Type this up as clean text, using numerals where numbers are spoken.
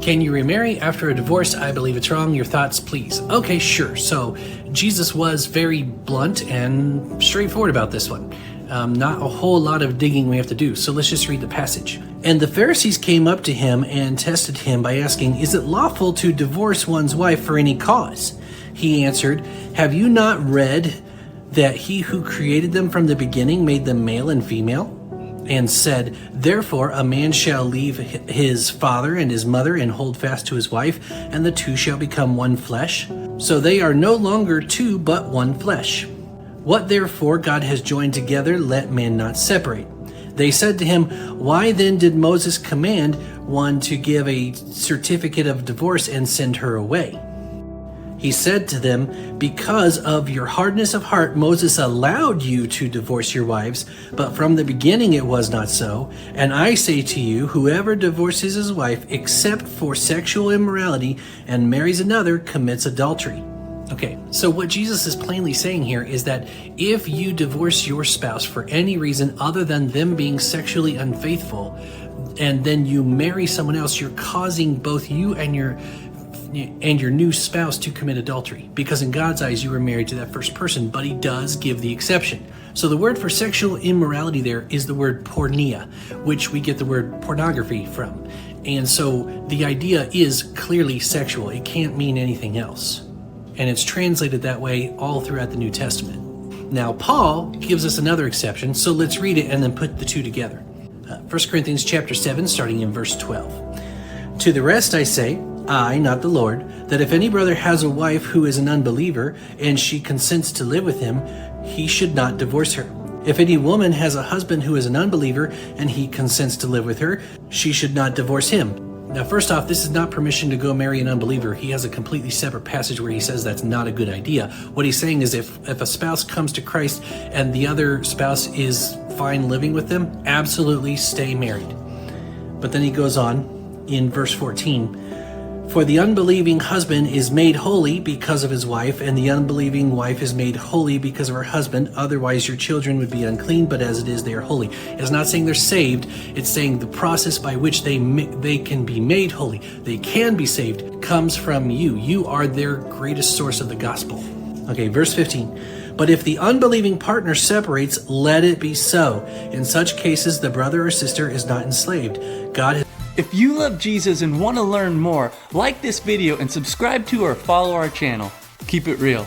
Can you remarry after a divorce? I believe it's wrong. Your thoughts, please. Okay, sure. So Jesus was very blunt and straightforward about this one. Not a whole lot of digging we have to do. So let's just read the passage. And the Pharisees came up to him and tested him by asking, "Is it lawful to divorce one's wife for any cause?" He answered, "Have you not read that he who created them from the beginning made them male and female? And said, therefore a man shall leave his father and his mother and hold fast to his wife, and the two shall become one flesh. So they are no longer two, but one flesh. What therefore God has joined together, let man not separate." They said to him, "Why then did Moses command one to give a certificate of divorce and send her away?" He said to them, "Because of your hardness of heart, Moses allowed you to divorce your wives, but from the beginning it was not so. And I say to you, whoever divorces his wife except for sexual immorality and marries another commits adultery." Okay, so what Jesus is plainly saying here is that if you divorce your spouse for any reason other than them being sexually unfaithful, and then you marry someone else, you're causing both you and your new spouse to commit adultery, because in God's eyes you were married to that first person, but he does give the exception. So the word for sexual immorality there is the word porneia, which we get the word pornography from. And so the idea is clearly sexual. It can't mean anything else. And it's translated that way all throughout the New Testament. Now Paul gives us another exception, so let's read it and then put the two together. 1 Corinthians chapter 7, starting in verse 12. "To the rest I say, I, not the Lord, that if any brother has a wife who is an unbeliever, and she consents to live with him, he should not divorce her. If any woman has a husband who is an unbeliever, and he consents to live with her, she should not divorce him." Now, first off, this is not permission to go marry an unbeliever. He has a completely separate passage where he says that's not a good idea. What he's saying is if a spouse comes to Christ and the other spouse is fine living with them, absolutely stay married. But then he goes on in verse 14, "For the unbelieving husband is made holy because of his wife, and the unbelieving wife is made holy because of her husband. Otherwise your children would be unclean, but as it is, they are holy." It's not saying they're saved. It's saying the process by which they can be made holy, they can be saved, comes from you. You are their greatest source of the gospel. Okay, verse 15. "But if the unbelieving partner separates, let it be so. In such cases, the brother or sister is not enslaved. God has..." If you love Jesus and want to learn more, like this video and subscribe to or follow our channel. Keep it real.